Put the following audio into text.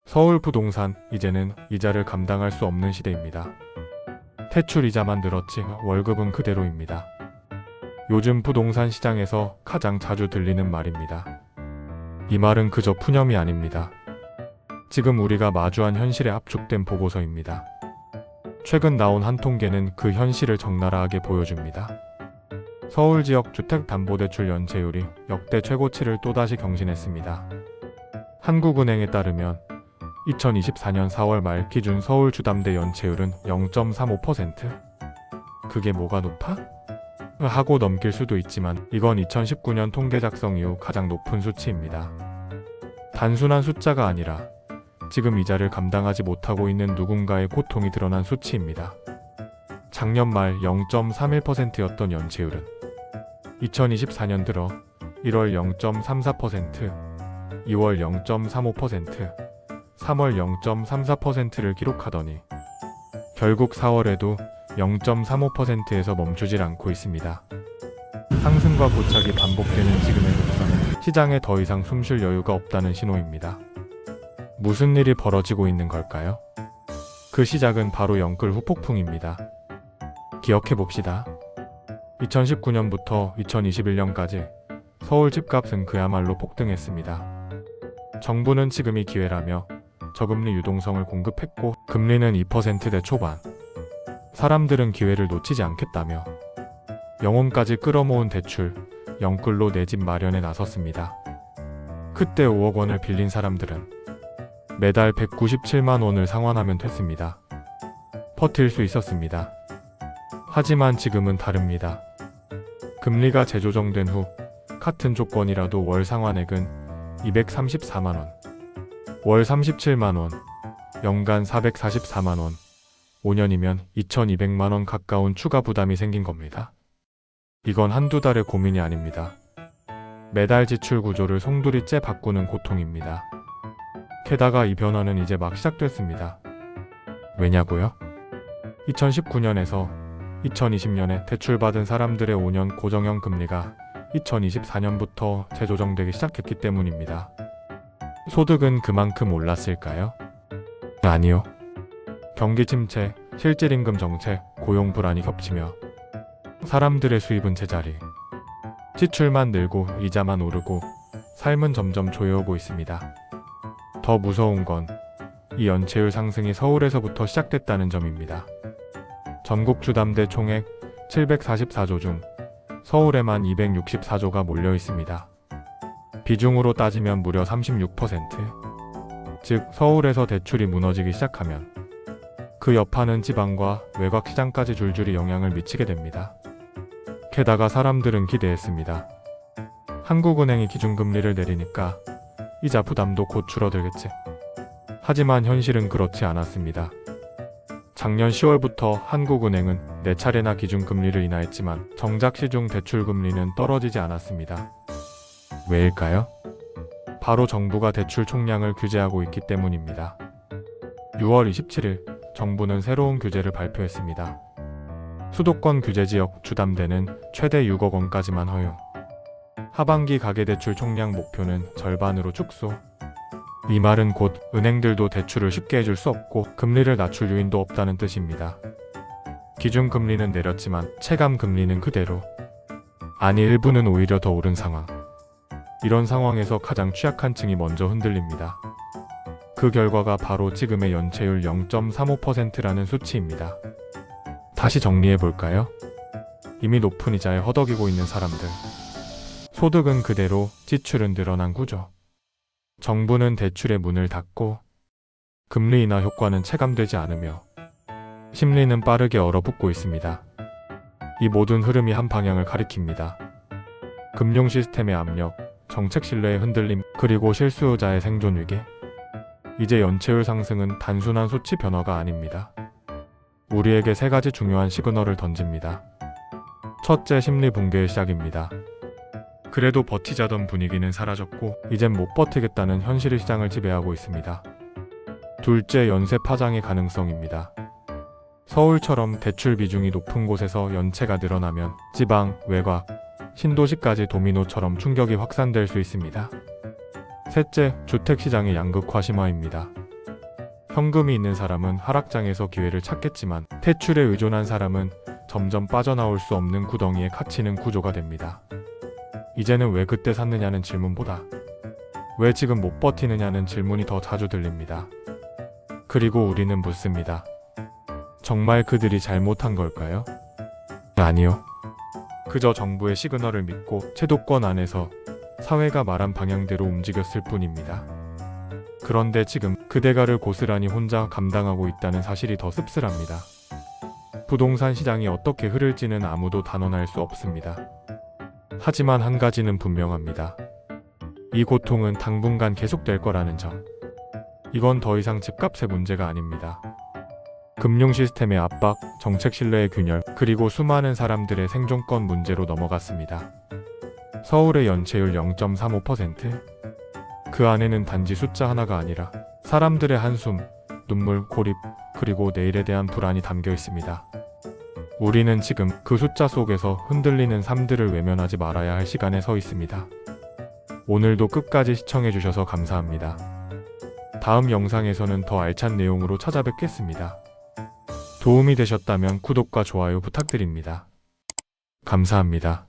서울 부동산, 이제는 이자를 감당할 수 없는 시대입니다. 대출 이자만 늘었지 월급은 그대로입니다. 요즘 부동산 시장에서 가장 자주 들리는 말입니다. 이 말은 그저 푸념이 아닙니다. 지금 우리가 마주한 현실에 압축된 보고서입니다. 최근 나온 한 통계는 그 현실을 적나라하게 보여줍니다. 서울 지역 주택담보대출 연체율이 역대 최고치를 또다시 경신했습니다. 한국은행에 따르면 2024년 4월 말 기준 서울 주담대 연체율은 0.35%. 그게 뭐가 높아? 하고 넘길 수도 있지만 이건 2019년 통계 작성 이후 가장 높은 수치입니다. 단순한 숫자가 아니라 지금 이자를 감당하지 못하고 있는 누군가의 고통이 드러난 수치입니다. 작년 말 0.31%였던 연체율은 2024년 들어 1월 0.34%, 2월 0.35%, 3월 0.34%를 기록하더니 결국 4월에도 0.35%에서 멈추질 않고 있습니다. 상승과 고착이 반복되는 지금의 곡선은 시장에 더 이상 숨쉴 여유가 없다는 신호입니다. 무슨 일이 벌어지고 있는 걸까요? 그 시작은 바로 영끌 후폭풍입니다. 기억해봅시다. 2019년부터 2021년까지 서울 집값은 그야말로 폭등했습니다. 정부는 지금이 기회라며 저금리 유동성을 공급했고 금리는 2%대 초반. 사람들은 기회를 놓치지 않겠다며 영혼까지 끌어모은 대출, 영끌로 내 집 마련에 나섰습니다. 그때 5억 원을 빌린 사람들은 매달 197만 원을 상환하면 됐습니다. 버틸 수 있었습니다. 하지만 지금은 다릅니다. 금리가 재조정된 후 같은 조건이라도 월 상환액은 234만 원, 월 37만 원, 연간 444만 원, 5년이면 2200만 원 가까운 추가 부담이 생긴 겁니다. 이건 한두 달의 고민이 아닙니다. 매달 지출 구조를 송두리째 바꾸는 고통입니다. 게다가 이 변화는 이제 막 시작됐습니다. 왜냐고요? 2019년에서 2020년에 대출받은 사람들의 5년 고정형 금리가 2024년부터 재조정되기 시작했기 때문입니다. 소득은 그만큼 올랐을까요? 아니요. 경기 침체, 실질임금 정책, 고용 불안이 겹치며 사람들의 수입은 제자리, 지출만 늘고 이자만 오르고 삶은 점점 조여오고 있습니다. 더 무서운 건 이 연체율 상승이 서울에서부터 시작됐다는 점입니다. 전국 주담대 총액 744조 중 서울에만 264조가 몰려 있습니다. 비중으로 따지면 무려 36%. 즉 서울에서 대출이 무너지기 시작하면 그 여파는 지방과 외곽 시장까지 줄줄이 영향을 미치게 됩니다. 게다가 사람들은 기대했습니다. 한국은행이 기준금리를 내리니까 이자 부담도 곧 줄어들겠지. 하지만 현실은 그렇지 않았습니다. 작년 10월부터 한국은행은 4차례나 기준금리를 인하했지만 정작 시중 대출금리는 떨어지지 않았습니다. 왜일까요? 바로 정부가 대출 총량을 규제하고 있기 때문입니다. 6월 27일 정부는 새로운 규제를 발표했습니다. 수도권 규제지역 주담대는 최대 6억 원까지만 허용. 하반기 가계대출 총량 목표는 절반으로 축소. 이 말은 곧 은행들도 대출을 쉽게 해줄 수 없고 금리를 낮출 요인도 없다는 뜻입니다. 기준금리는 내렸지만 체감금리는 그대로. 아니 일부는 오히려 더 오른 상황. 이런 상황에서 가장 취약한 층이 먼저 흔들립니다. 그 결과가 바로 지금의 연체율 0.35%라는 수치입니다. 다시 정리해볼까요? 이미 높은 이자에 허덕이고 있는 사람들. 소득은 그대로, 지출은 늘어난 구조. 정부는 대출의 문을 닫고 금리 인하 효과는 체감되지 않으며 심리는 빠르게 얼어붙고 있습니다. 이 모든 흐름이 한 방향을 가리킵니다. 금융 시스템의 압력, 정책 신뢰의 흔들림, 그리고 실수요자의 생존 위기. 이제 연체율 상승은 단순한 수치 변화가 아닙니다. 우리에게 3가지 중요한 시그널을 던집니다. 첫째, 심리 붕괴의 시작입니다. 그래도 버티자던 분위기는 사라졌고 이젠 못 버티겠다는 현실이 시장을 지배하고 있습니다. 둘째, 연쇄 파장의 가능성입니다. 서울처럼 대출 비중이 높은 곳에서 연체가 늘어나면 지방, 외곽, 신도시까지 도미노처럼 충격이 확산될 수 있습니다. 셋째, 주택시장의 양극화 심화입니다. 현금이 있는 사람은 하락장에서 기회를 찾겠지만 퇴출에 의존한 사람은 점점 빠져나올 수 없는 구덩이에 갇히는 구조가 됩니다. 이제는 왜 그때 샀느냐는 질문보다 왜 지금 못 버티느냐는 질문이 더 자주 들립니다. 그리고 우리는 묻습니다. 정말 그들이 잘못한 걸까요? 아니요. 그저 정부의 시그널을 믿고 제도권 안에서 사회가 말한 방향대로 움직였을 뿐입니다. 그런데 지금 그 대가를 고스란히 혼자 감당하고 있다는 사실이 더 씁쓸합니다. 부동산 시장이 어떻게 흐를지는 아무도 단언할 수 없습니다. 하지만 한 가지는 분명합니다. 이 고통은 당분간 계속될 거라는 점. 이건 더 이상 집값의 문제가 아닙니다. 금융 시스템의 압박, 정책 신뢰의 균열, 그리고 수많은 사람들의 생존권 문제로 넘어갔습니다. 서울의 연체율 0.35%. 그 안에는 단지 숫자 하나가 아니라 사람들의 한숨, 눈물, 고립, 그리고 내일에 대한 불안이 담겨 있습니다. 우리는 지금 그 숫자 속에서 흔들리는 삶들을 외면하지 말아야 할 시간에 서 있습니다. 오늘도 끝까지 시청해주셔서 감사합니다. 다음 영상에서는 더 알찬 내용으로 찾아뵙겠습니다. 도움이 되셨다면 구독과 좋아요 부탁드립니다. 감사합니다.